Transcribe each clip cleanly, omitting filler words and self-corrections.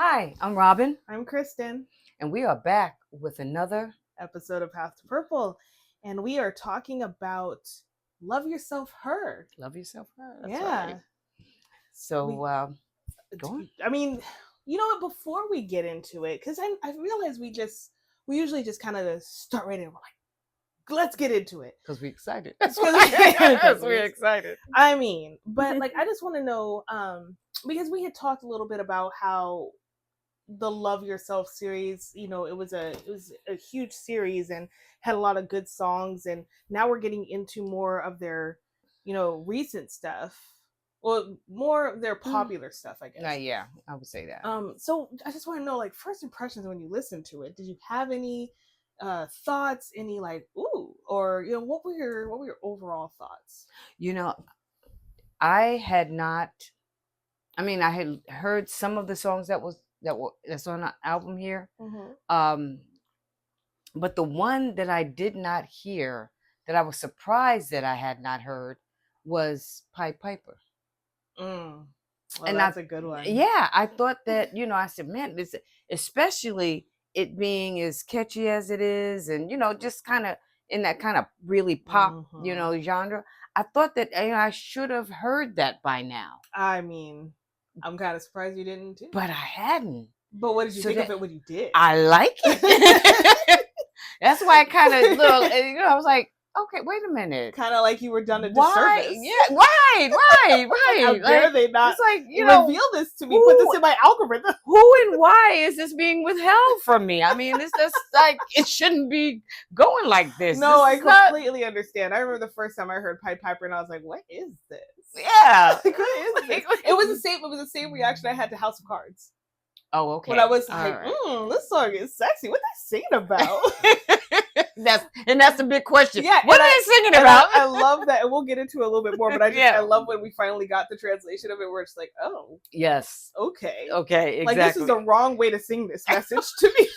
Hi, I'm Robin, I'm Kristen. and we are back with another. Episode of Path to Purple, and we are talking about Love Yourself Her. Love yourself. That's Yeah. right. So, go on. I mean, you know what? Before we get into it, because I realize we usually just kind of start right in. We're like, let's get into it Because we're excited. Because we're excited. I mean, but like, I just want to know, because we had talked a little bit about how the Love Yourself series, it was a huge series and had a lot of good songs, and now we're getting into more of their recent stuff, or more of their popular stuff, I guess. Yeah, I would say that. So I just want to know, like, first impressions when you listen to it. Did you have any thoughts, any like ooh, or what were your overall thoughts? I had not. I mean, I had heard some of the songs that's on the album here. Mm-hmm. But the one that I did not hear, that I was surprised that I had not heard, was Pied Piper. Well, and that's a good one. Yeah, I thought that, I said, man, this, especially it being as catchy as it is, and just kind of in that kind of really pop, genre. I thought that I should have heard that by now. I mean, I'm kind of surprised you didn't too. But I hadn't. But what did you think of it when you did? I like it. That's why I kind of I was like, okay, wait a minute. Kind of like you were done a disservice. Yeah, right. How dare they not? It's like, reveal this to me. Put this in my algorithm. Who and why is this being withheld from me? I mean, it's just like, it shouldn't be going like this. No, I completely understand. I remember the first time I heard Pied Piper, and I was like, "What is this?" Yeah, like, what is this? It was the same. It was the same reaction I had to House of Cards. Oh, okay. When I was like, this song is sexy. What they singing about? that's the big question. Yeah, what are they singing about? I love that, and we'll get into it a little bit more. But I love when we finally got the translation of it, where it's like, oh, yes, okay, exactly. Like, this is the wrong way to sing this message to me.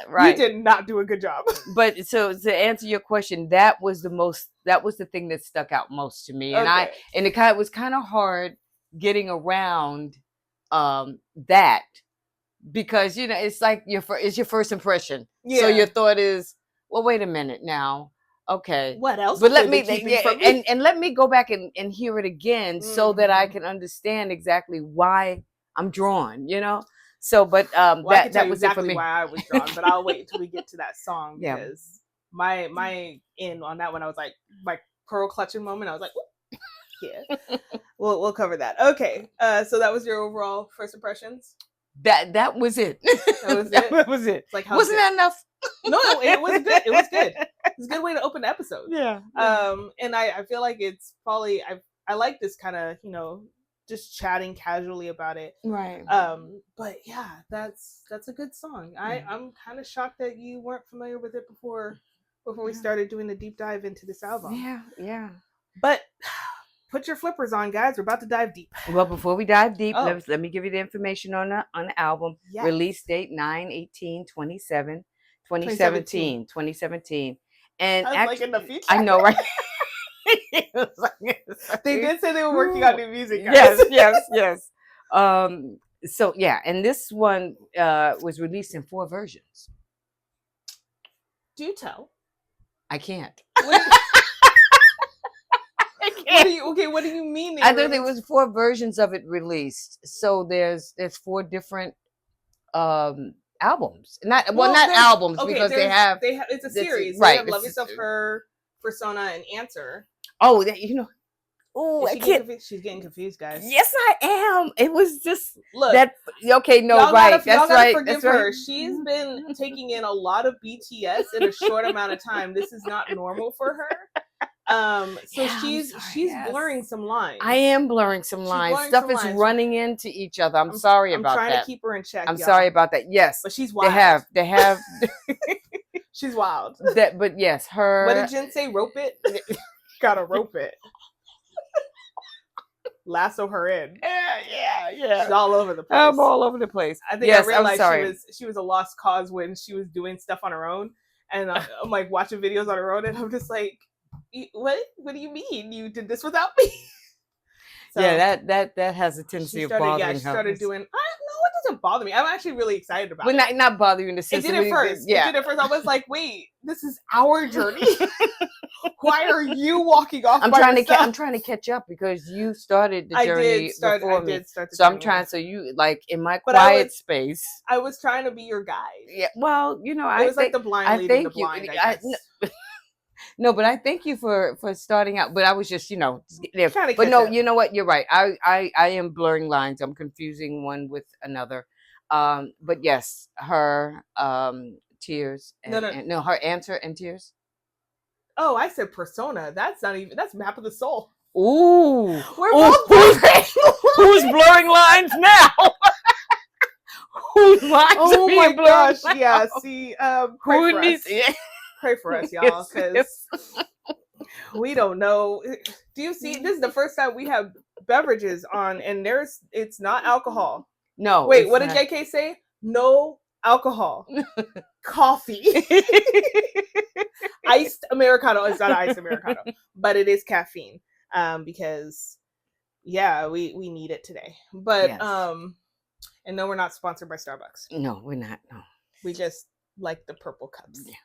Right, you did not do a good job. But so to answer your question, that was the thing that stuck out most to me, and it was kind of hard getting around that. Because it's like it's your first impression, so your thought is, well, wait a minute now, okay, what else? But let me and let me go back and hear it again, so that I can understand exactly why I'm drawn. So, but that was exactly it for me. Why I was drawn, but I'll wait until we get to that song, because my in on that one, I was like, my pearl clutching moment. I was like, yeah, we'll cover that. Okay, so that was your overall first impressions. That was it. That was it. That was it. Like, wasn't that enough? No, it was good. It was good. It's a good way to open the episode. Yeah. And I feel like it's probably I like this kind of just chatting casually about it. Right. But yeah, that's a good song. I'm kind of shocked that you weren't familiar with it before we started doing the deep dive into this album. Yeah. But put your flippers on, guys. We're about to dive deep. Well, before we dive deep, let me give you the information on the album. Yes. Release date 9/18/2017. And actually, like in the future. I know, right? They did say they were working on new music, guys. Yes. So yeah, and this one was released in 4 versions. Do tell. I can't. What do you mean? I think there was 4 versions of it released. So there's 4 different albums. Not albums, because they have it's a series. Right. They have Love Yourself, Her, Persona, and Answer. Oh, Oh, I can't. She's getting confused, guys. Yes, I am. It was just right. That's right. Forgive her. She's been taking in a lot of BTS in a short amount of time. This is not normal for her. So she's blurring some lines. I am blurring some lines. Stuff is running into each other. I'm sorry about that. I'm trying to keep her in check. I'm sorry about that. Yes, but she's wild. They have. She's wild. But yes, her. What did Jen say? Rope it. Gotta rope it. Lasso her in. Yeah. She's all over the place. I'm all over the place. I think I realized she was a lost cause when she was doing stuff on her own, and I'm like watching videos on her own, and I'm just like, what do you mean you did this without me? So that has a tendency of bothering her. She started doing, it doesn't bother me. I'm actually really excited about But it. not bother you in the sense It did it first. Yeah. It did it first. I was like, wait, this is our journey. Why are you walking off? I'm by trying yourself? I'm trying to catch up because you started the I journey did start. before I me. did start. The So I'm journey. trying. So you like in my But I quiet was- space. I was trying to be your guide. Yeah. Well, you know, It was like the blind leading the thank you. blind. I guess. No, but I thank you for starting out. But I was just, you know, there. Trying to But catch no, up. you know what? You're right. I am blurring lines. I'm confusing one with another. But yes, her tears. And, no, her answer and tears. Oh, I said persona. That's not even. That's Map of the Soul. Ooh, We're both who's blurring lines now? Whose lines Oh are being my blurred gosh! now? Yeah. See, pray Who for needs? us. Yeah. Pray for us, y'all, because Yes. we don't know. Do you see? This is the first time we have beverages on, and it's not alcohol. No. Wait, it's what did not. JK say? No alcohol. Coffee. Iced Americano. It's not iced Americano, but it is caffeine. Because yeah, we need it today. But Yes. and no, we're not sponsored by Starbucks. No, we're not. No. We just like the purple cups. Yeah.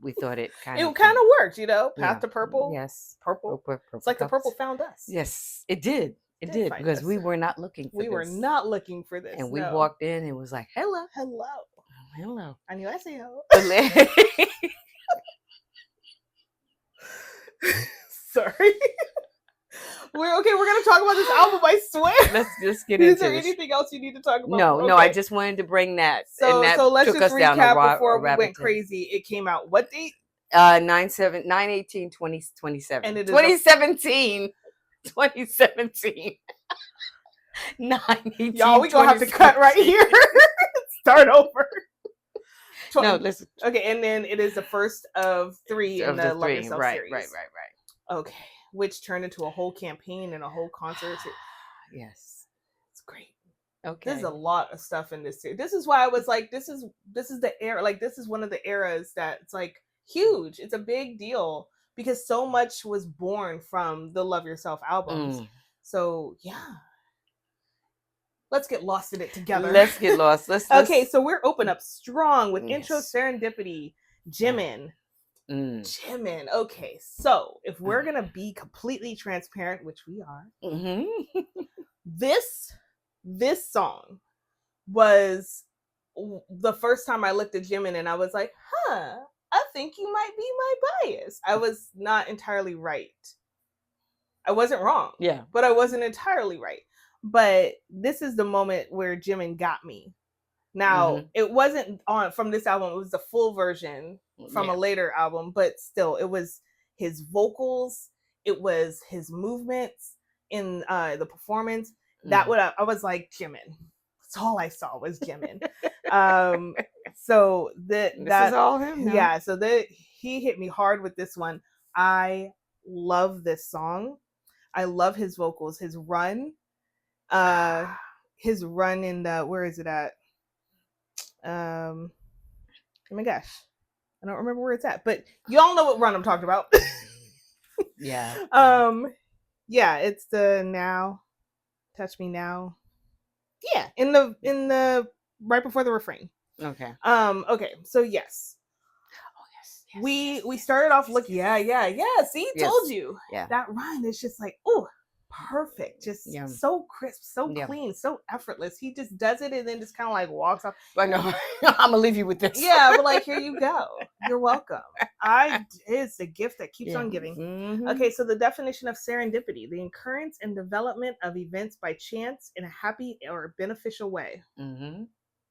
We thought it kind of. It kind of worked, you know. Path Yeah. to purple. Yes. Purple. Purple It's like the cups. purple found us. Yes, it did. It Did did find because us. we were not looking for We this. were not looking for this. And we no. walked in and was like, hello. Hello. Hello. 안녕하세요. Sorry. Sorry. We're gonna talk about this album, I swear. Let's just get Is into there this. anything else you need to talk about? No, I just wanted to bring that. So and that let's took just us down recap a before we rabbit went trail. crazy. It came out what date? 9/18/2027. And it is 2017. 2017. 9/18. Y'all, we gonna have to cut right here. Start over. No, listen. Okay, and then it is the first of three in Of the the Love three. Yourself Right. series. Okay, which turned into a whole campaign and a whole concert. Yes. It's great. Okay. There's a lot of stuff in this series. This is why I was like, this is the era. Like, this is one of the eras that it's like huge. It's a big deal because so much was born from the Love Yourself albums. So yeah, let's get lost in it together. Let's get lost. Okay, so we're open up strong with intro Yes. Serendipity, Jimin. Mm. Jimin. Okay, so if we're gonna be completely transparent, which we are, Mm-hmm. this song was the first time I looked at Jimin and I was like, huh, I think you might be my bias. I was not entirely right. I wasn't wrong, Yeah. but I wasn't entirely right. But this is the moment where Jimin got me. Now, it wasn't on from this album, it was the full version from a later album, but still, it was his vocals, it was his movements in the performance. That what I was like, Jimin. That's all I saw was Jimin. So this is all him. Now. Yeah, so he hit me hard with this one. I love this song. I love his vocals, his run in the, where is it at? Oh my gosh, I don't remember where it's at, but y'all know what run I'm talking about. Yeah. Yeah, it's the Now, Touch Me Now. Yeah, in the right before the refrain. Okay. Okay, so yes. Oh yes. We started off looking, see, Yes. told you. Yeah. That run is just like, oh, perfect. Just so crisp, so clean, so effortless. He just does it and then just kind of like walks off. I know. I'm gonna leave you with this. Yeah, but like, here you go. You're welcome. It's the gift that keeps on giving. Mm-hmm. Okay, so the definition of serendipity: the occurrence and development of events by chance in a happy or beneficial way. Mm-hmm.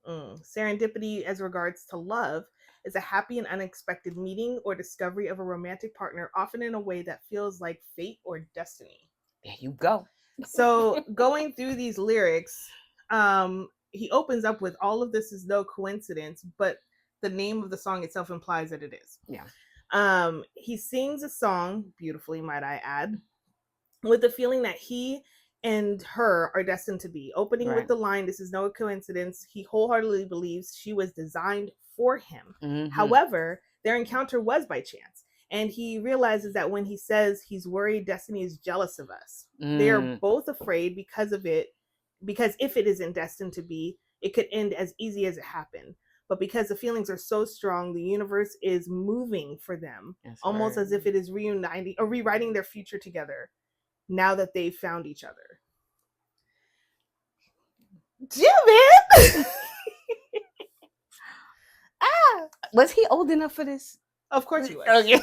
Serendipity, as regards to love, is a happy and unexpected meeting or discovery of a romantic partner, often in a way that feels like fate or destiny. There you go. So going through these lyrics, he opens up with, all of this is no coincidence, but the name of the song itself implies that it is. Yeah. He sings a song beautifully, might I add, with the feeling that he and her are destined to be. Opening with the line, this is no coincidence, he wholeheartedly believes she was designed for him. Mm-hmm. However, their encounter was by chance. And he realizes that when he says he's worried destiny is jealous of us, they are both afraid because of it because if it isn't destined to be, it could end as easy as it happened. But because the feelings are so strong, the universe is moving for them, almost as if it is reuniting or rewriting their future together now that they've found each other. Jimin! Was he old enough for this? Of course he was. Oh, yeah.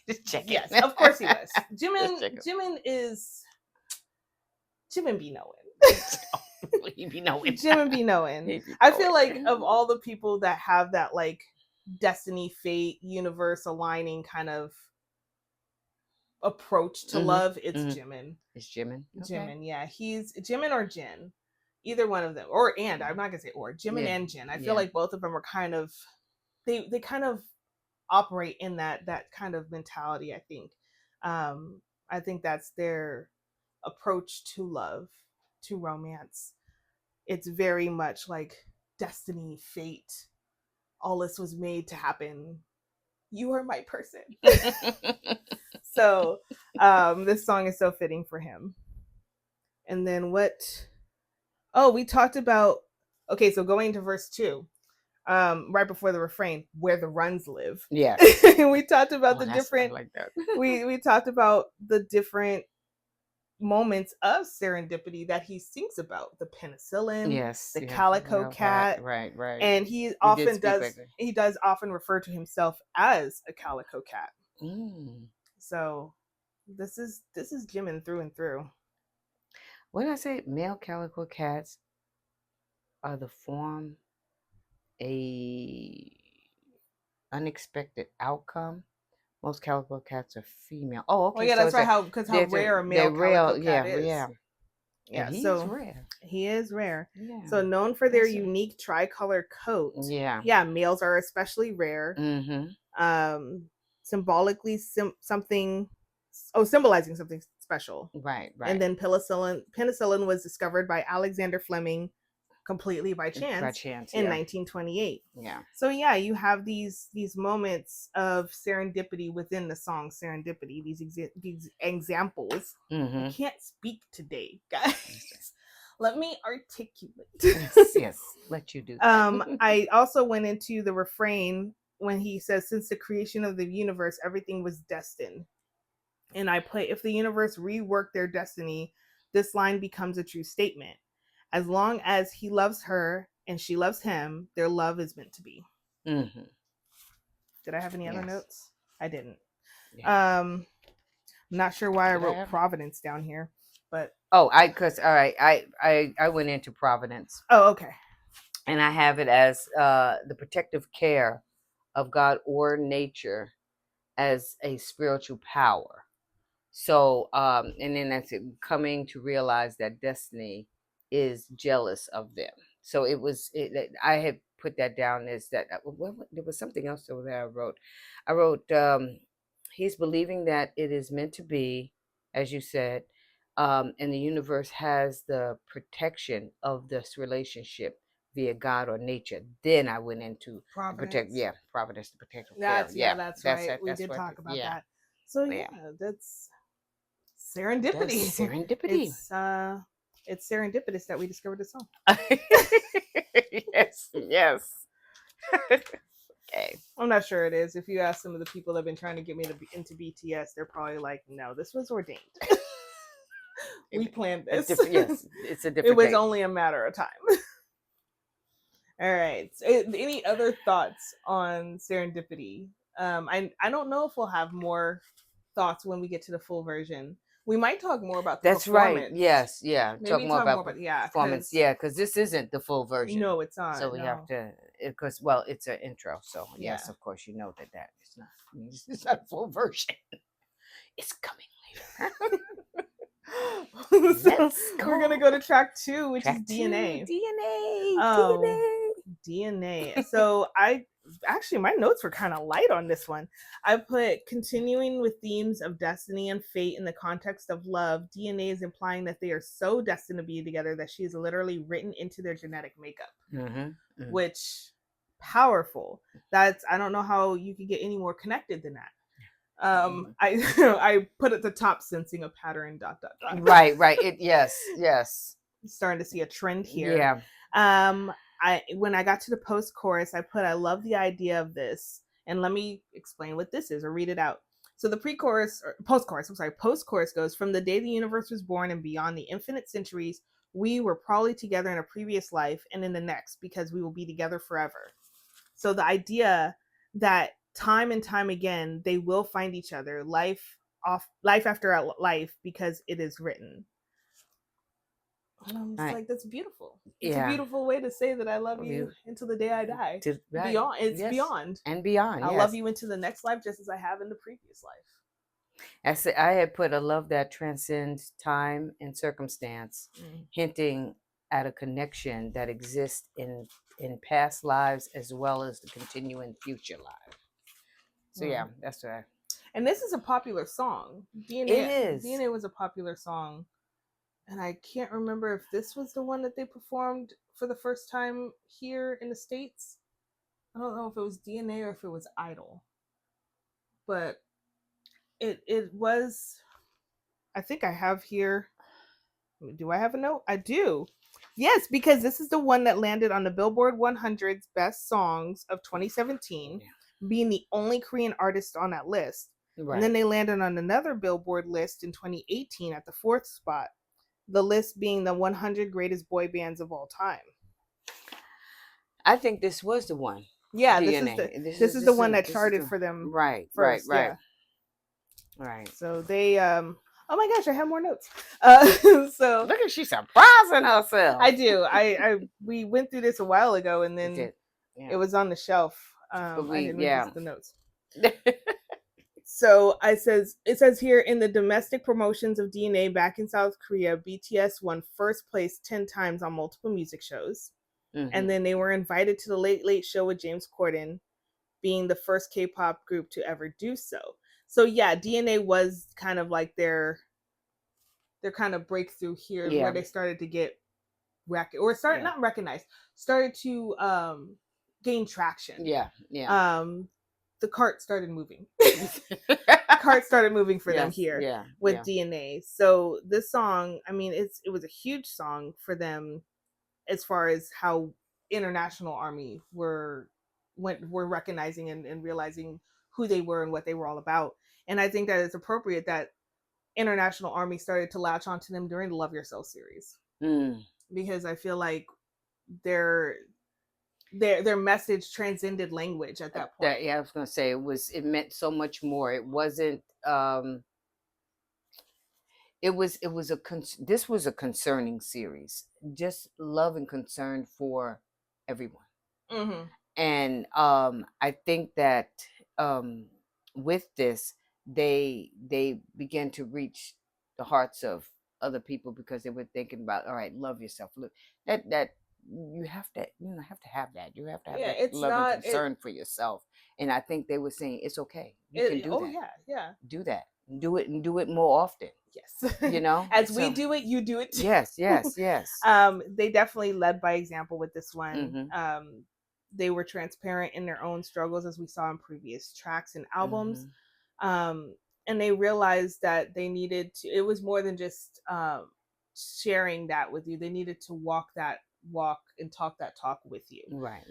Just checking. Yes, of course he was. Jimin be knowing. He be knowing. Jimin be knowing. I feel like of all the people that have that like destiny, fate, universe aligning kind of approach to love, it's Jimin. It's Jimin. Jimin, yeah. He's Jimin or Jin. Either one of them. I'm not gonna say or. Jimin and Jin. I feel like both of them are kind of they kind of operate in that kind of mentality, I think. I think that's their approach to love, to romance. It's very much like destiny, fate. All this was made to happen. You are my person. So this song is so fitting for him. And then we talked about, okay, so going to verse 2, right before the refrain, where the runs live. Yeah. We talked about the different, like that. we talked about the different moments of serendipity that he sings about. The penicillin, the calico cat. Right. And he does often refer to himself as a calico cat. So this is Jimin through and through. When I say male calico cats are the form a unexpected outcome, most calico cats are female. Oh, okay. Well, yeah, so that's right. Because how rare a male calico cat is. Yeah, he's rare. He is rare. Yeah. So known for their unique tricolor coat. Yeah. Yeah, males are especially rare. Symbolically symbolizing something special. Right. And then penicillin was discovered by Alexander Fleming completely by chance in 1928. Yeah. So yeah, you have these moments of serendipity within the song Serendipity, these examples. I can't speak today, guys. Let me articulate. Yes, let you do that. I also went into the refrain when he says, since the creation of the universe, everything was destined. And I put, if the universe reworked their destiny, this line becomes a true statement. As long as he loves her and she loves him, their love is meant to be. Did I have any other notes? I didn't. Yeah. I'm not sure why I wrote Providence down here, but I went into Providence. Oh, okay. And I have it as the protective care of God or nature as a spiritual power. So, and then that's it, coming to realize that destiny is jealous of them. So I had put that down as that. There was something else over there I wrote, he's believing that it is meant to be, as you said, and the universe has the protection of this relationship via God or nature. Then I went into Providence. Providence, the protective care. That's right. We did talk about that. So that's serendipity. It's serendipitous that we discovered this song. Yes. Okay. I'm not sure it is. If you ask some of the people that have been trying to get me into BTS, they're probably like, no, this was ordained. We planned this. Yes, it's a different It was only a matter of time. All right. So, any other thoughts on serendipity? I don't know if we'll have more thoughts when we get to the full version. We might talk more about the performance. Right. Yes. Yeah. Maybe talk more about performance. Yeah, because this isn't the full version. No, it's not. So we have to, because it's an intro. So yes, of course, you know that is not. It's not a full version. It's coming later. We're gonna go to track 2, which is DNA. DNA. So my notes were kind of light on this one. I put, continuing with themes of destiny and fate in the context of love, DNA is implying that they are so destined to be together that she is literally written into their genetic makeup. Which, powerful. I don't know how you could get any more connected than that. I put at the top, sensing a pattern, ... Right. Yes. starting to see a trend here. Yeah. When I got to the post chorus, I put, I love the idea of this. And let me explain what this is or read it out. So the pre-chorus or post-chorus, post-chorus goes, from the day the universe was born and beyond the infinite centuries, we were probably together in a previous life and in the next, because we will be together forever. So the idea that time and time again, they will find each other, life after life, because it is written. And I'm just like, that's beautiful. It's a beautiful way to say that I love you until the day I die. Right. Beyond, it's beyond and beyond. I love you into the next life, just as I have in the previous life. I had put a love that transcends time and circumstance, hinting at a connection that exists in past lives as well as the continuing future lives. So yeah, that's right. And this is a popular song. DNA, it is. DNA was a popular song. And I can't remember if this was the one that they performed for the first time here in the States. I don't know if it was DNA or if it was Idol. But it was, I think I have here. Do I have a note? I do. Yes, because this is the one that landed on the Billboard 100's Best Songs of 2017, being the only Korean artist on that list. Right. And then they landed on another Billboard list in 2018 at the 4th spot. The list being the 100 greatest boy bands of all time. I think this was the one. Yeah, this is the one that charted for them. Right, first, right. So they, oh my gosh, I have more notes. So look at, she's surprising herself. I do. We went through this a while ago, and then it was on the shelf. I didn't miss the notes. So it says here, in the domestic promotions of DNA back in South Korea, BTS won first place 10 times on multiple music shows. Mm-hmm. And then they were invited to the Late Late Show with James Corden, being the first K-pop group to ever do so. So yeah, DNA was kind of like their kind of breakthrough here, where they started to get not recognized, started to gain traction. The cart started moving. For them here with DNA. So this song, I mean, it was a huge song for them as far as how International Army were recognizing and realizing who they were and what they were all about. And I think that it's appropriate that International Army started to latch onto them during the Love Yourself series. Because I feel like their message transcended language at that point. I was gonna say it meant so much more. It wasn't. This was a concerning series. Just love and concern for everyone. Mm-hmm. And I think that with this, they began to reach the hearts of other people, because they were thinking about, all right, love yourself. Look, that. You have to have that. You have to have that love and concern for yourself. And I think they were saying it's okay. You can do that. Do that. Do it, and do it more often. Yes. As we do it, you do it too. Yes. They definitely led by example with this one. Mm-hmm. They were transparent in their own struggles, as we saw in previous tracks and albums. Mm-hmm. And they realized that they needed to, it was more than just sharing that with you. They needed to walk and talk that talk with you, right.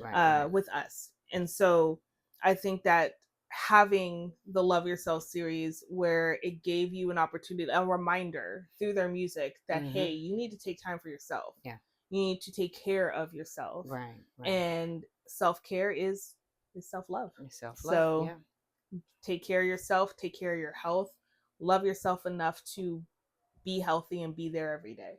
With us. And so I think that having the Love Yourself series, where it gave you an opportunity, a reminder through their music that, mm-hmm. hey, you need to take time for yourself. You need to take care of yourself. Right. And self-care is self-love. So take care of yourself, take care of your health, love yourself enough to be healthy and be there every day.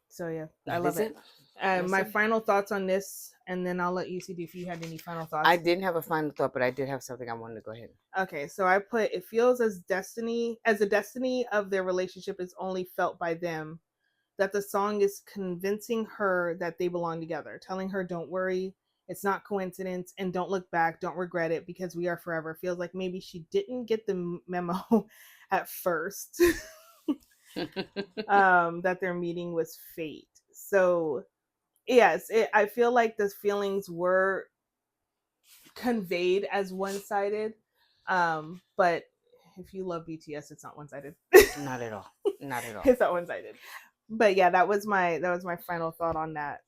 So I love it. My final thoughts on this, and then I'll let you see if you had any final thoughts. I didn't have a final thought, but I did have something I wanted to go ahead. Okay, so I put, it feels as the destiny of their relationship is only felt by them, that the song is convincing her that they belong together, telling her, don't worry, it's not coincidence, and don't look back, don't regret it, because we are forever. Feels like maybe she didn't get the memo at first. That their meeting was fate. So yes, I feel like the feelings were conveyed as one-sided, but if you love BTS, it's not one-sided. Not at all. It's not one-sided. But yeah, that was my final thought on that.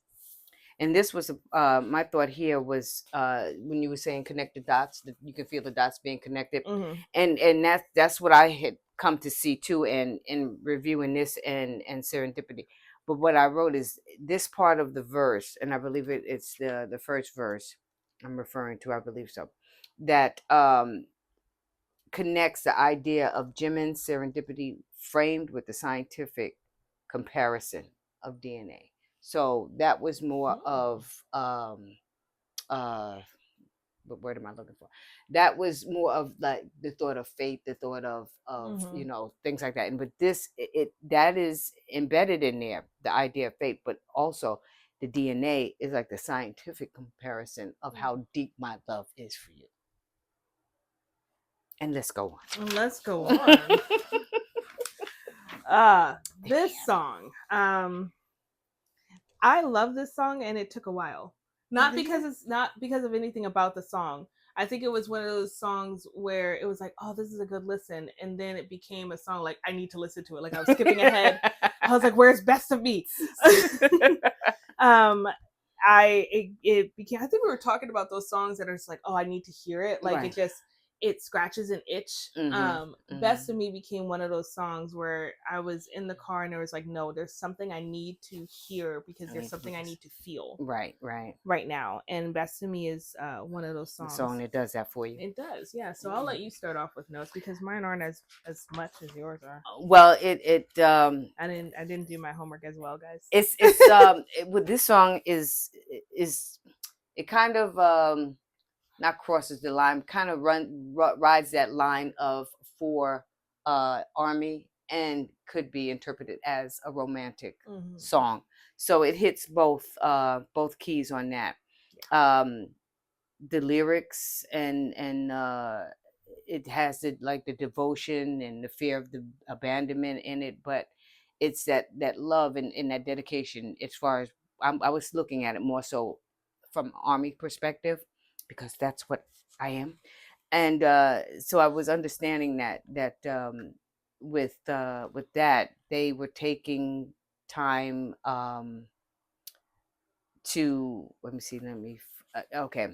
And this was my thought here was when you were saying connect the dots, that you can feel the dots being connected, Mm-hmm. and that's what I had come to see too, and in reviewing this and serendipity. But what I wrote is this part of the verse, and I believe it's the first verse I'm referring to. I believe so. That connects the idea of Jimin's serendipity framed with the scientific comparison of DNA. So that was more of uh what word am I looking for? That was more of like the thought of fate, the thought of Mm-hmm. things like that. And but this it that is embedded in there, the idea of fate, but also the DNA is like the scientific comparison of how deep my love is for you. And let's go Let's go on. on. This song. I love this song, and it took a while. Not because of anything about the song. I think it was one of those songs where it was like, oh, this is a good listen, and then it became a song like I need to listen to it. Like I was skipping ahead. I was like, where's Best of Me? um, it became. I think we were talking about those songs that are just like, oh, I need to hear it. Like Right. it scratches an itch. Best of Me became one of those songs where I was in the car and I was like, no, there's something I need to hear because there's something I need to feel Right now. And Best of Me is one of those the songs. song that does that for you. It does, yeah. So I'll let you start off with notes because mine aren't as much as yours are. Well, I didn't do my homework as well, guys. It's with this song is it kind of not crosses the line, kind of rides that line of for Army and could be interpreted as a romantic song. So it hits both keys on that. The lyrics and it has the devotion and the fear of the abandonment in it, but it's that love and that dedication. As far as I was looking at it more so from Army perspective, because that's what I am, and so I was understanding that with that they were taking time to let me okay.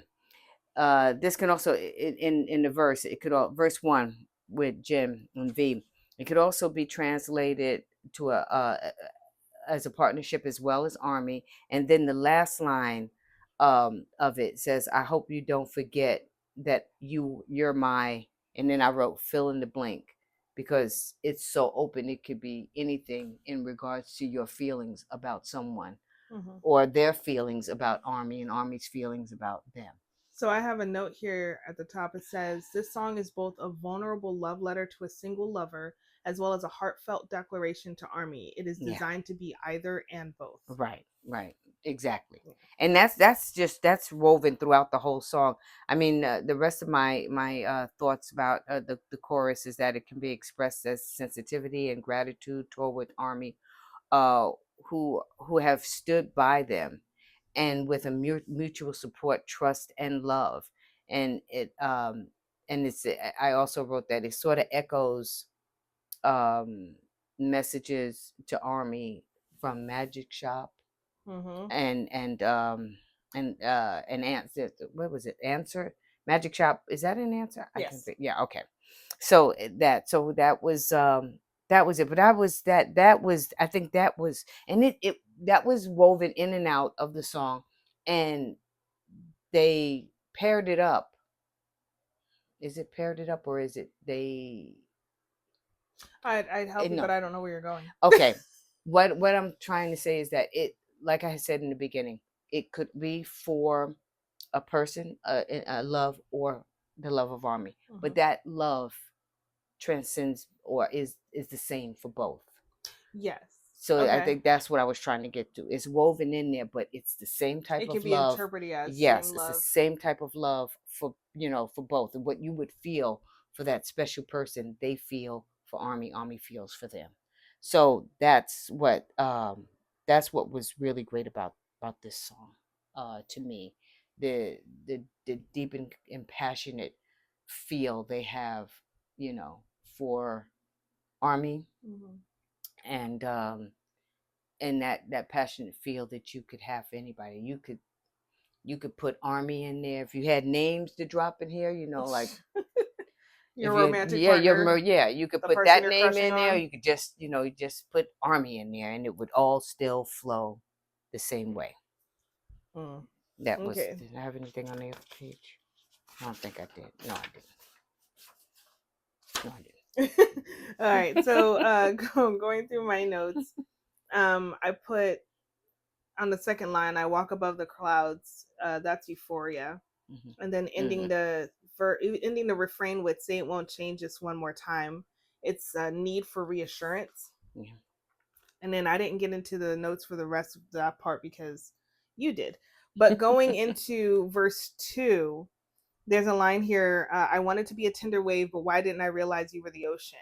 This can also in the verse it could all verse 1 with Jim and V, it could also be translated to a as a partnership as well as Army. And then the last line of it says, I hope you don't forget that you're my, and then I wrote fill in the blank, because it's so open. It could be anything in regards to your feelings about someone, or their feelings about Army and Army's feelings about them. So I have a note here at the top. It says, this song is both a vulnerable love letter to a single lover as well as a heartfelt declaration to Army. It is designed to be either and both. Right. Exactly. And that's woven throughout the whole song. I mean, the rest of my thoughts about the chorus is that it can be expressed as sensitivity and gratitude toward Army, uh, who have stood by them, and with a mutual support, trust, and love. And I also wrote that it sort of echoes messages to Army from Magic Shop, and answer. What was it? Answer Magic Shop. Is that an answer? Yes. I can think. Yeah. Okay. So that was it. But that was I think that was, and it that was woven in and out of the song, and they paired it up. Is it paired it up, or is it they? I'd help you, but I don't know where you're going. Okay. What I'm trying to say is that it, like I said in the beginning, it could be for a person, a love, or the love of Army, but that love transcends or is the same for both. Yes. So I think that's what I was trying to get to. It's woven in there, but it's the same type of love. It can be interpreted as yes, it's the same type of love for for both. And what you would feel for that special person, they feel for Army. Army feels for them. So that's what was really great about this song, to me. The deep and passionate feel they have, for Army, and and that passionate feel that you could have for anybody. You could put Army in there if you had names to drop in here. Like your romantic partner. You could the put person that you're name crushing in there. on. You could just just put Army in there, and it would all still flow the same way. That was. Okay. Did I have anything on the other page? I don't think I did. No, I didn't. No, I didn't. All right. So going through my notes, I put on the second line, I walk above the clouds. That's Euphoria. And then ending the refrain with "Say it won't change just one more time." It's a need for reassurance. Yeah. And then I didn't get into the notes for the rest of that part because you did. But going into verse 2, there's a line here, I wanted to be a tender wave, but why didn't I realize you were the ocean?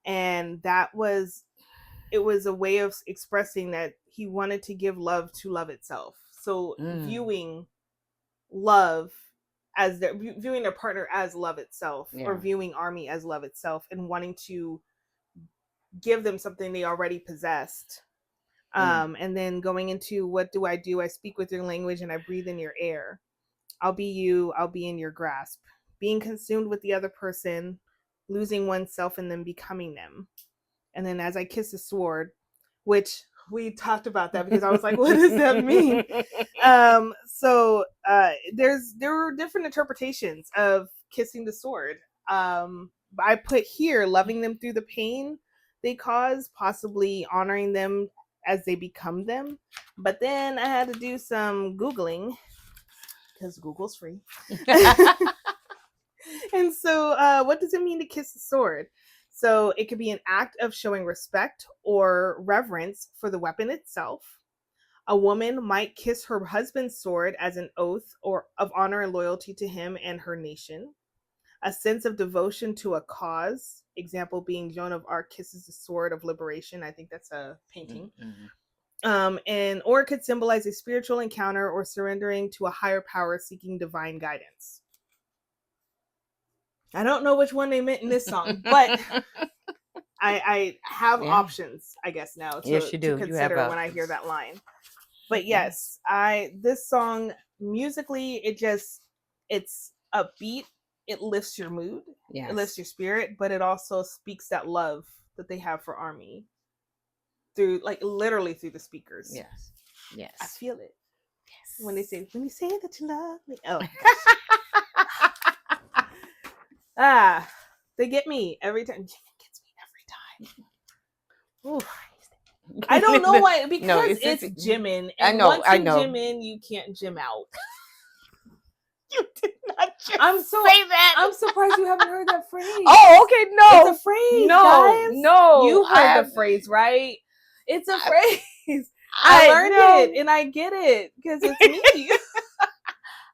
And it was a way of expressing that he wanted to give love to love itself. So viewing love as viewing their partner as love itself, or viewing Army as love itself, and wanting to give them something they already possessed. And then going into what do? I speak with your language and I breathe in your air. I'll be you, I'll be in your grasp. Being consumed with the other person, losing oneself and then becoming them. And then as I kiss the sword, which we talked about that because I was like, what does that mean? So there were different interpretations of kissing the sword. I put here loving them through the pain they cause, possibly honoring them as they become them. But then I had to do some Googling because Google's free. And so what does it mean to kiss the sword? So it could be an act of showing respect or reverence for the weapon itself. A woman might kiss her husband's sword as an oath or of honor and loyalty to him and her nation. A sense of devotion to a cause. Example being Joan of Arc kisses the sword of liberation. I think that's a painting. Or it could symbolize a spiritual encounter or surrendering to a higher power seeking divine guidance. I don't know which one they meant in this song, but I have options, I guess, now to consider when I hear that line. But yes, this song musically, it's upbeat. It lifts your mood. Yes. It lifts your spirit, but it also speaks that love that they have for Army through, literally through the speakers. Yes. Yes. I feel it. Yes. When they say that you love me. Oh. They get me every time. Jimin gets me every time. Ooh. I don't know why, because it's Jimin. And once you Jimin, you can't Jim out. You did not say that. I'm surprised you haven't heard that phrase. Oh, okay, no. It's a phrase, guys. No. You heard the phrase, right? It's a phrase. I learned it, and I get it, because it's me.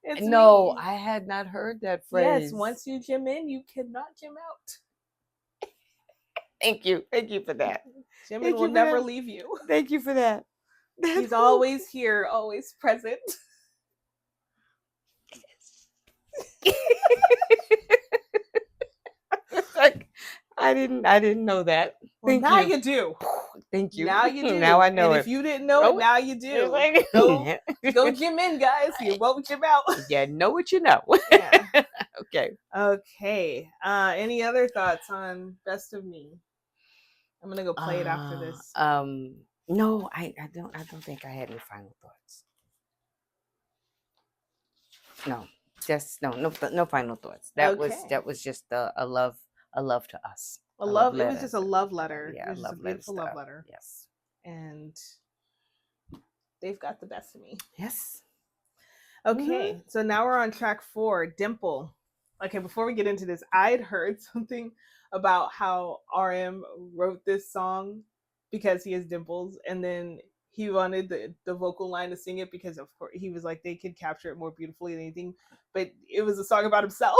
It's me. I had not heard that phrase. Yes, once you Jim in, you cannot Jim out. Thank you for that. Jimin will never leave you. Thank you for that. He's always here, always present. I didn't know that. Well, now you do. Thank you. Now you do. Now I know and it. If you didn't know it, now you do. Go Jim in, guys. You won't Jim out. Yeah, know what you know. Yeah. Okay. Any other thoughts on Best of Me? I'm gonna go play it after this. No, I don't think I had any final thoughts. No, just no final thoughts. That was just a love to us. It was just a love letter. Yeah, it was just a beautiful love letter. Yes. And they've got the best of me. Yes. Okay, so now we're on track 4, Dimple. Okay, before we get into this, I'd heard something about how RM wrote this song because he has dimples, and then he wanted the vocal line to sing it because, of course, he was like, they could capture it more beautifully than anything, but it was a song about himself.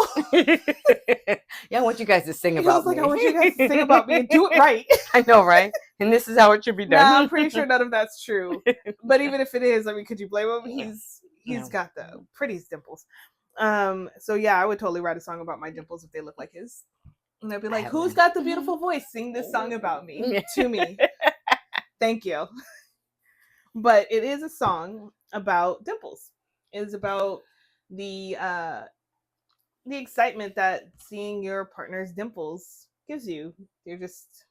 Yeah, I want you guys to sing about me. I want you guys to sing about me and do it right. I know, right? And this is how it should be done. Nah, I'm pretty sure none of that's true. But even if it is, I mean, could you blame him? He's got the prettiest dimples. So yeah, I would totally write a song about my dimples if they look like his. And I'd be like, who's got the beautiful voice? Sing this song about me to me. Thank you. But it is a song about dimples. It's about the excitement that seeing your partner's dimples gives you. You're just,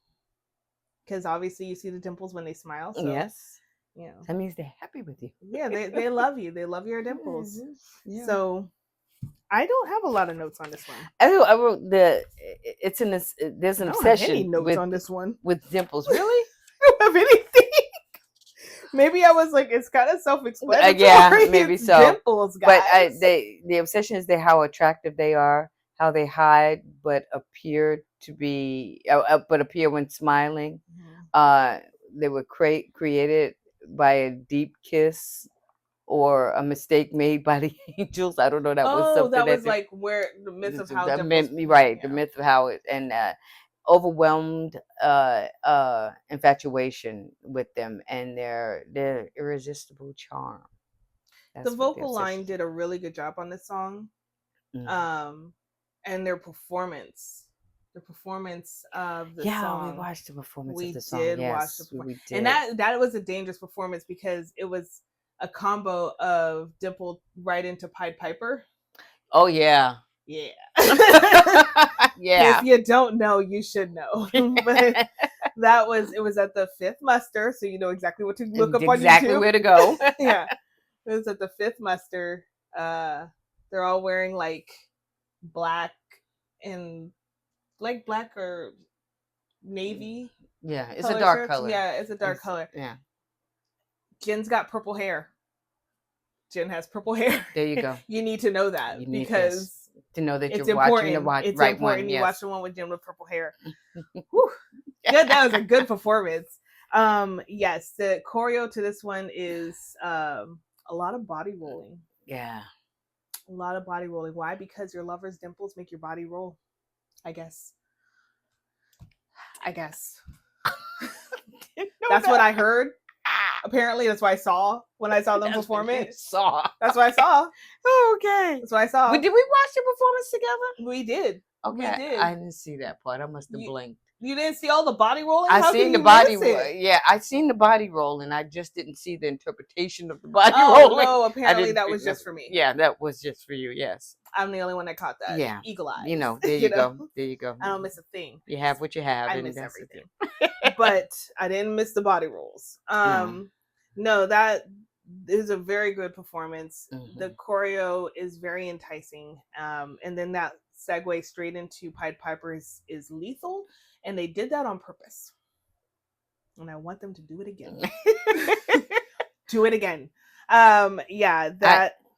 because obviously you see the dimples when they smile. So Yes. you know, That means they're happy with you. yeah, they love you. They love your dimples. Yeah. So I don't have a lot of notes on this one. I wrote it's in this. There's an I don't have any obsession notes with on this one. with dimples. Really? I don't have anything. Maybe I was like, it's kind of self-explanatory. Yeah, maybe It's so. dimples, guys. But the obsession is how attractive they are, how they hide but appear to be, but appear when smiling. They were created by a deep kiss or a mistake made by the angels. I don't know. That was something that was like where the myth of how the dimples, right, yeah. the myth of how it, and overwhelmed infatuation with them and their irresistible charm. The vocal line did a really good job on this song. And their performance of the song. We watched the performance of the song. We did watch the performance. And that was a dangerous performance because it was a combo of Dimple right into Pied Piper. Oh yeah. Yeah. Yeah. If you don't know, you should know. But it was at the Fifth Muster, so you know exactly what to look up on YouTube. Exactly where to go. Yeah. It was at the Fifth Muster. They're all wearing like black or navy. Yeah, it's a dark shirts. color. Yeah, it's a dark color. Yeah. Jen's got purple hair. Jen has purple hair. There you go. You need to know that because to know that it's you're important. watching It's right important. one. You Yes. watch the one with Jen with purple hair. Good. That was a good performance. Yes, the choreo to this one is a lot of body rolling. Yeah. A lot of body rolling. Why? Because your lover's dimples make your body roll. I guess. That's what I heard. Apparently, that's what I saw when I saw them perform it. That's what I saw. Oh, okay. That's what I saw. Did we watch the performance together? We did. Okay. We did. I didn't see that part. I must have blinked. You didn't see all the body rolling? I seen the body roll. Yeah, I seen the body roll, and I just didn't see the interpretation of the body rolling. No, apparently that was just for me. Yeah, that was just for you. Yes, I'm the only one that caught that. Yeah, eagle eyes. You know, there you go. There you go. I don't miss a thing. You have what you have. I miss everything. But I didn't miss the body rolls. No, that is a very good performance. Mm-hmm. The choreo is very enticing. And then that segue straight into Pied Piper is lethal. And they did that on purpose. And I want them to do it again. Do it again.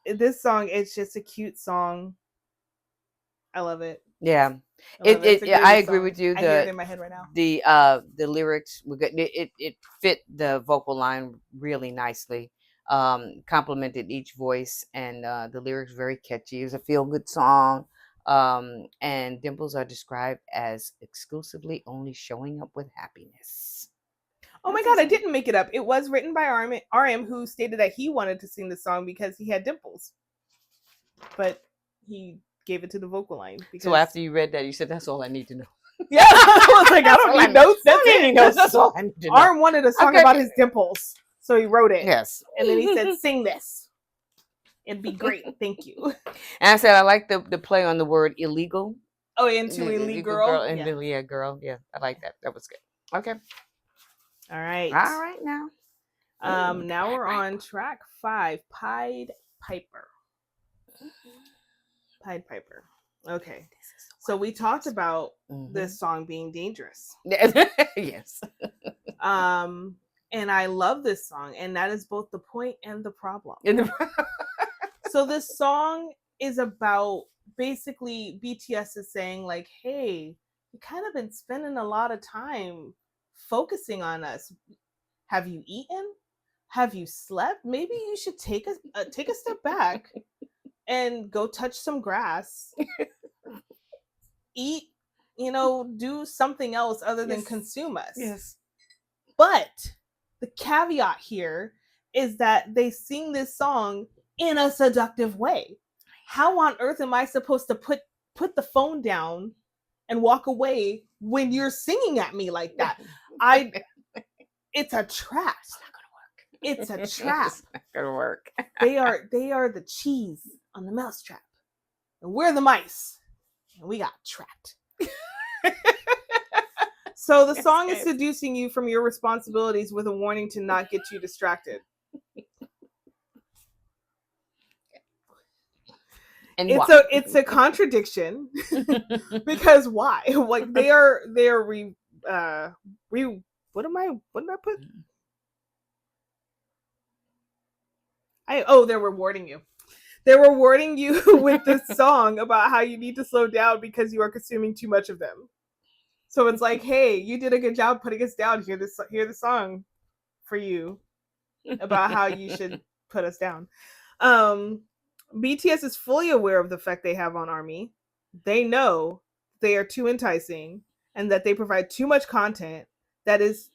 This song, it's just a cute song. I love it. Yeah. I agree with you. I hear it in my head right now. The lyrics were good. It fit the vocal line really nicely. Complemented each voice, and the lyrics very catchy. It was a feel good song. And dimples are described as exclusively only showing up with happiness. Oh my God, I didn't make it up. It was written by RM, who stated that he wanted to sing the song because he had dimples. But he gave it to the vocal line. So after you read that, you said, that's all I need to know. Yeah, I was like, I don't need notes. That's all I need to know. RM wanted a song about his dimples, so he wrote it. Yes. And then he said, sing this. It'd be great. Thank you. And I said, I like the play on the word illegal. Oh, into illegal girl? Yeah, girl. Yeah, I like that. That was good. Okay. All right. Now. Now we're on track 5, Pied Piper. Pied Piper. Okay. So we talked about this song being dangerous. Yes. And I love this song, and that is both the point and the problem. So this song is about, basically, BTS is saying like, hey, you kind of been spending a lot of time focusing on us. Have you eaten? Have you slept? Maybe you should take a step back and go touch some grass. Eat, do something else other than consume us. Yes. But the caveat here is that they sing this song in a seductive way. How on earth am I supposed to put the phone down and walk away when you're singing at me like that? It's a trap. It's not gonna work. It's a trap. It's not gonna work. They are the cheese on the mousetrap, and we're the mice, and we got trapped. So the song is seducing you from your responsibilities with a warning to not get you distracted. And it's a contradiction because why? Like they are what did I put? They're rewarding you. They're rewarding you with this song about how you need to slow down because you are consuming too much of them. So it's like, hey, you did a good job putting us down. Hear the song for you about how you should put us down. BTS is fully aware of the effect they have on ARMY. They know they are too enticing and that they provide too much content that is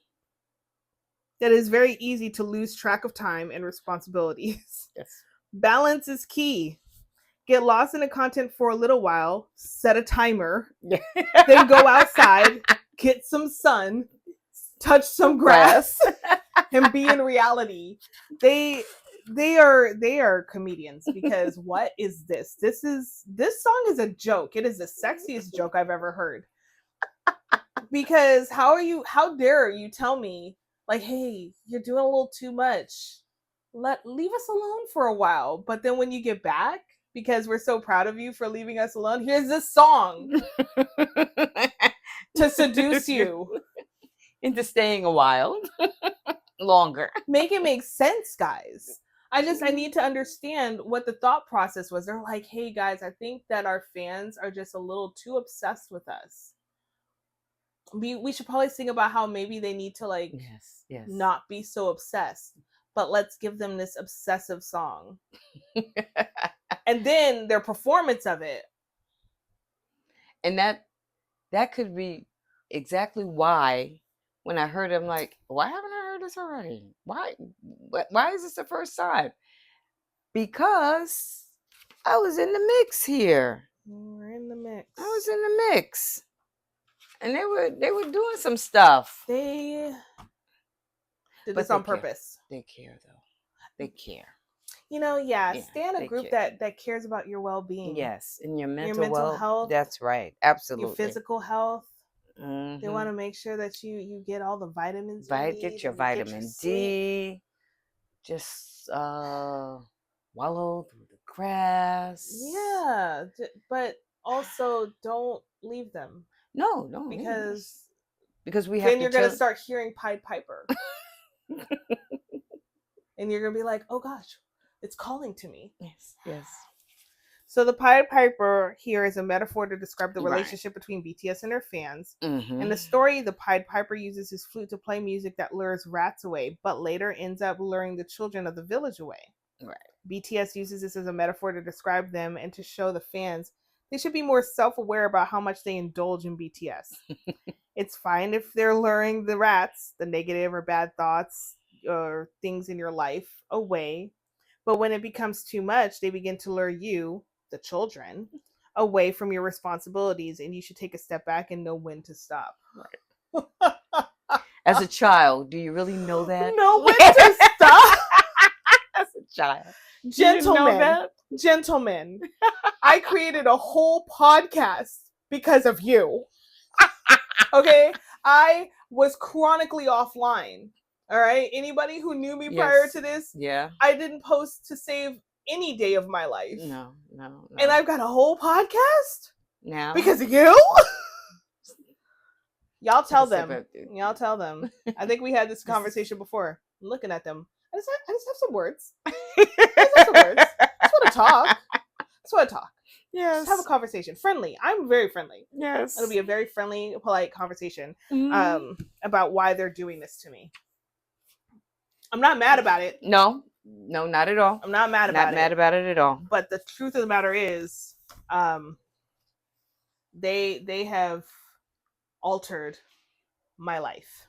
very easy to lose track of time and responsibilities. Yes. Balance is key. Get lost in the content for a little while, set a timer, then go outside, get some sun, touch some grass, and be in reality. They are comedians because what is this? This song is a joke. It is the sexiest joke I've ever heard. Because how dare you tell me like, hey, you're doing a little too much. Leave us alone for a while. But then when you get back, because we're so proud of you for leaving us alone, here's this song to seduce you into staying a while longer. Make it make sense, guys. I need to understand what the thought process was. They're like, hey guys, I think that our fans are just a little too obsessed with us. We should probably think about how maybe they need to like not be so obsessed, but let's give them this obsessive song. And then their performance of it. And that could be exactly why when I heard it, I'm like, why haven't I heard this already? Why is this the first time? Because I was in the mix here. We're in the mix. I was in the mix. And they were doing some stuff. They did this on purpose. They care though. They care. You know, stay in a group that cares about your well-being. Yes, and your mental health. That's right. Absolutely. Your physical health. Mm-hmm. They want to make sure that you get all the vitamins. Get your vitamin D. Just wallow through the grass. Yeah, but also don't leave them. No, because we have. Then you're gonna start hearing Pied Piper, and you're gonna be like, "Oh gosh, it's calling to me." Yes. So the Pied Piper here is a metaphor to describe the relationship between BTS and their fans. Mm-hmm. In the story, the Pied Piper uses his flute to play music that lures rats away, but later ends up luring the children of the village away. Right. BTS uses this as a metaphor to describe them and to show the fans they should be more self-aware about how much they indulge in BTS. It's fine if they're luring the rats, the negative or bad thoughts or things in your life, away. But when it becomes too much, they begin to lure you, the children, away from your responsibilities, and you should take a step back and know when to stop. Right. As a child, do you really know that? Know when to stop? As a child. Gentlemen, I created a whole podcast because of you. Okay? I was chronically offline. All right? Anybody who knew me prior to this, I didn't post to save any day of my life. No. And I've got a whole podcast now because of you. Y'all tell them. I think we had this conversation before. I'm looking at them. I just have some words. I just want to talk. Yes. Just have a conversation. Friendly. I'm very friendly. Yes. It'll be a very friendly, polite conversation about why they're doing this to me. I'm not mad about it. No, not at all. I'm not mad about it. Not mad about it at all. But the truth of the matter is, they have altered my life.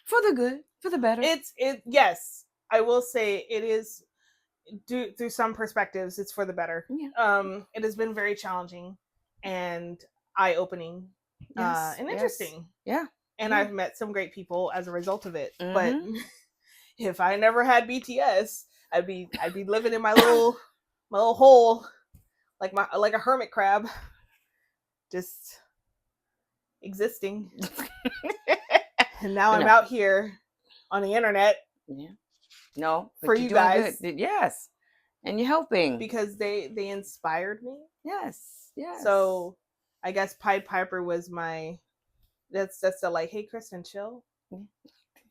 For the good, for the better. Yes, I will say it is through some perspectives, it's for the better. Yeah. It has been very challenging and eye-opening and interesting. Yeah. And I've met some great people as a result of it. But if I never had BTS, I'd be living in my little hole, like a hermit crab, just existing. And now I'm out here on the internet. Yeah. No, but for you're you doing guys. Good. Yes. And you're helping. Because they inspired me. Yes. Yes. So I guess Pied Piper was my that's the like, hey Kristen, chill.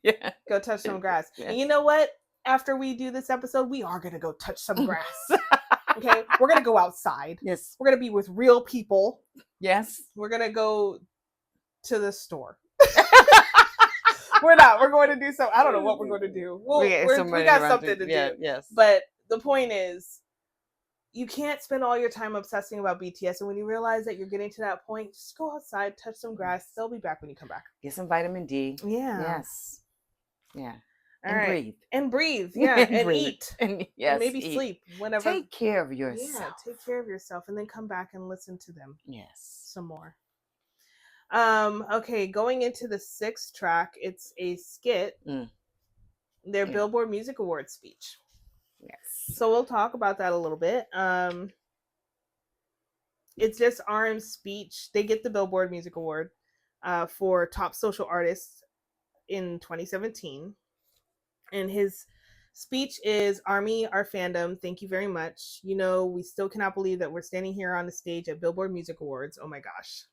Yeah. Go touch some grass. Yeah. And you know what? After we do this episode, we are gonna go touch some grass. Okay? We're gonna go outside. Yes. We're gonna be with real people. Yes. We're gonna go to the store. We're not. We're going to do something. I don't know what we're going to do. We got something to do. Yes. But the point is, you can't spend all your time obsessing about BTS. And when you realize that you're getting to that point, just go outside, touch some grass. They'll be back when you come back. Get some vitamin D. Yeah. Yes. Yeah. Breathe. And breathe. Yeah. And breathe. Eat. And maybe sleep whenever. Take care of yourself. Yeah. Take care of yourself. And then come back and listen to them. Yes. Some more. Okay, going into the 6th track, it's a skit. Their Billboard Music Awards speech. Yes. So we'll talk about that a little bit. It's just RM's speech. They get the Billboard Music Award for Top Social Artist in 2017. And his speech is, ARMY, our fandom, thank you very much. You know, we still cannot believe that we're standing here on the stage at Billboard Music Awards. Oh my gosh.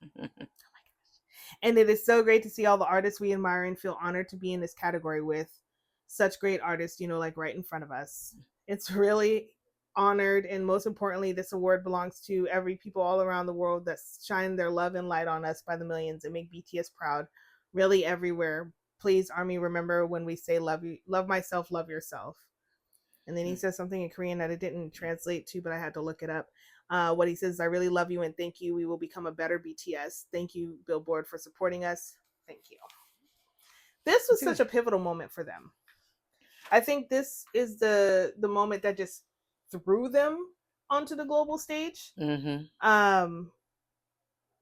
And it is so great to see all the artists we admire and feel honored to be in this category with such great artists, you know, like right in front of us. It's really honored. And most importantly, this award belongs to every people all around the world that shine their love and light on us by the millions and make BTS proud, really everywhere. Please, ARMY, remember when we say love you, love myself, love yourself. And then he says something in Korean that it didn't translate to, but I had to look it up. What he says, I really love you and thank you. We will become a better BTS. Thank you, Billboard, for supporting us. Thank you. This was such a pivotal moment for them. I think this is the moment that just threw them onto the global stage. Mm-hmm.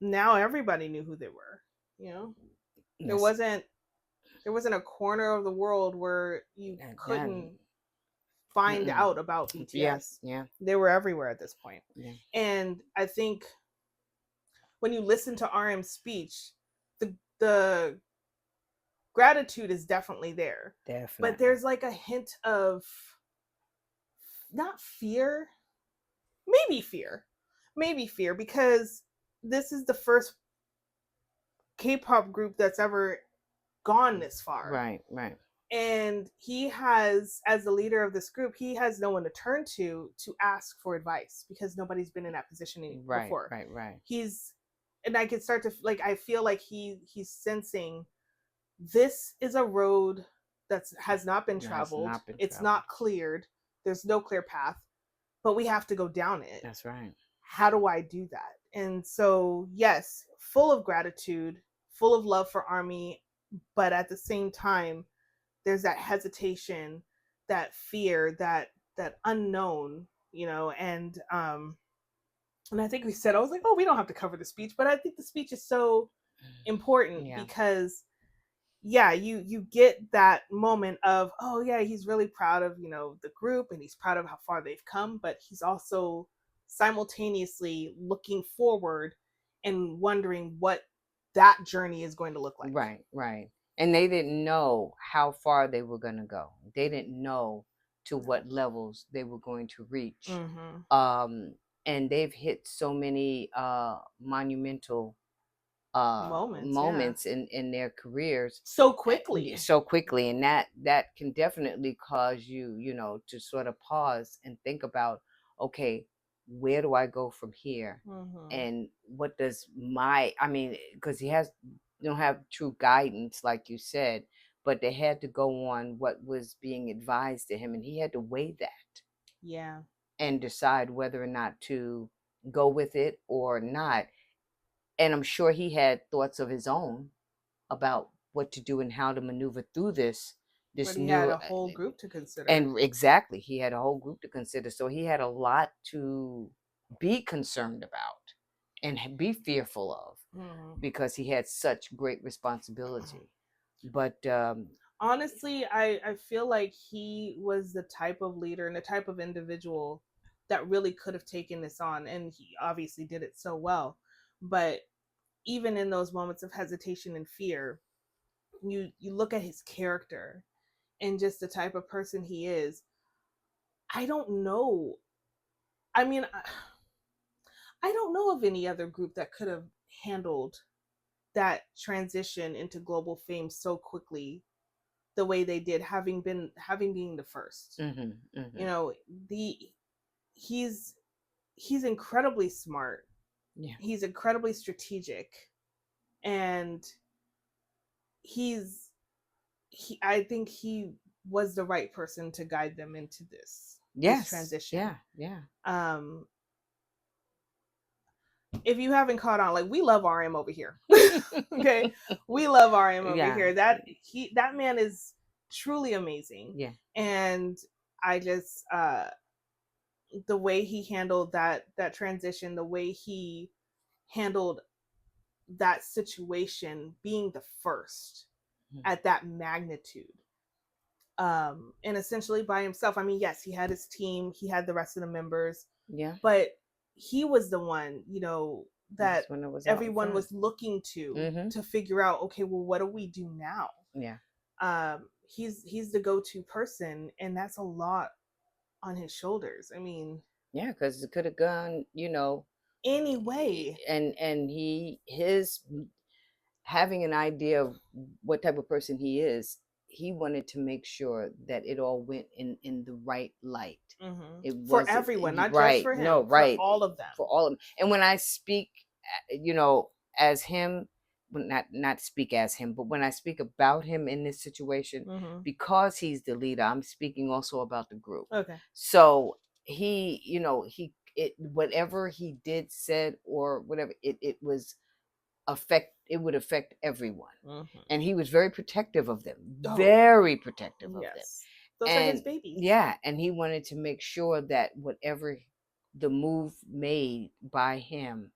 Now everybody knew who they were. You know, yes. There wasn't a corner of the world where you couldn't find out about BTS. Yes, yeah. They were everywhere at this point. Yeah. And I think when you listen to RM's speech, the gratitude is definitely there. Definitely. But there's like a hint of not fear, maybe fear, because this is the first K-pop group that's ever gone this far. Right, right. And he has, as the leader of this group, he has no one to turn to ask for advice because nobody's been in that position before. Right. And I can start to, like, I feel like he's sensing this is a road that has not been traveled. It's not cleared. There's no clear path, but we have to go down it. That's right. How do I do that? And so, yes, full of gratitude, full of love for ARMY, but at the same time, there's that hesitation, that fear, that unknown, you know, and I think we said, I was like, oh, we don't have to cover the speech, but I think the speech is so important because you get that moment of, oh yeah, he's really proud of, you know, the group and he's proud of how far they've come, but he's also simultaneously looking forward and wondering what that journey is going to look like. Right. And they didn't know how far they were going to go. They didn't know to what levels they were going to reach. Mm-hmm. And they've hit so many monumental moments in their careers so quickly. And that can definitely cause you know, to sort of pause and think about, okay, where do I go from here? Mm-hmm. And what does because he don't have true guidance, like you said, but they had to go on what was being advised to him, and he had to weigh that. Yeah. And decide whether or not to go with it or not. And I'm sure he had thoughts of his own about what to do and how to maneuver through this. But he had a whole group to consider. And exactly, he had a whole group to consider. So he had a lot to be concerned about and be fearful of, because he had such great responsibility. But honestly, I feel like he was the type of leader and the type of individual that really could have taken this on, and he obviously did it so well. But even in those moments of hesitation and fear, you look at his character and just the type of person he is. I don't know. I mean, I don't know of any other group that could have handled that transition into global fame so quickly the way they did, having been the 1st. You know, the he's incredibly smart. Yeah. He's incredibly strategic, and I think he was the right person to guide them into this transition. Yeah. If you haven't caught on, like, we love RM over here. Okay, we love RM over here. That man is truly amazing. Yeah. And I just the way he handled that transition, the way he handled that situation, being the first at that magnitude, and essentially by himself. I mean, yes, he had his team, he had the rest of the members, but he was the one, that everyone was looking to figure out, okay, well, what do we do now? He's the go-to person, and that's a lot on his shoulders. I mean, because it could have gone, any way. And his having an idea of what type of person he is, he wanted to make sure that it all went in the right light. It for everyone, not just for him. No, right. For all of them. For all of them. And when I speak, as him, not speak as him, but when I speak about him in this situation, because he's the leader, I'm speaking also about the group. Okay. So he, whatever he did, said, or whatever, it would affect everyone. And he was very protective of them. Very protective of them. Those are his babies. Yeah. And he wanted to make sure that whatever the move made by him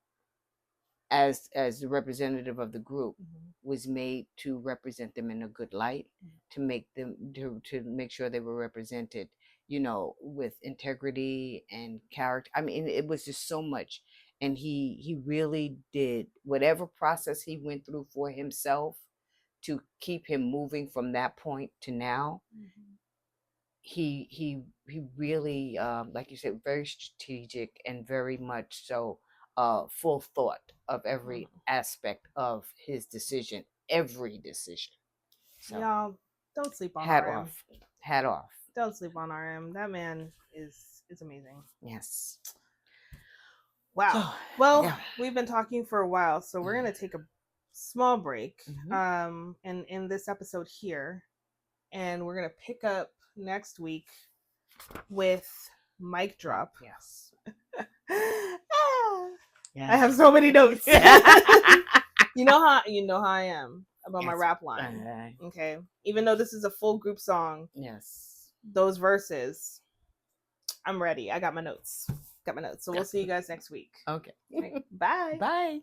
as the representative of the group was made to represent them in a good light, to make them to make sure they were represented, with integrity and character. I mean, it was just so much. And he really did whatever process he went through for himself to keep him moving from that point to now. He really, like you said, very strategic and very much so full thought of every aspect of his decision, every decision. So, y'all, don't sleep on RM. Hat off. Don't sleep on RM. That man is amazing. Yes. Wow. Well, we've been talking for a while, so we're going to take a small break and in this episode here, and we're going to pick up next week with Mic Drop. Yes. I have so many notes. You know how I am about my rap line. Okay. Even though this is a full group song. Yes. Those verses, I'm ready. I got my notes. So we'll see you guys next week. Okay. Bye. Bye.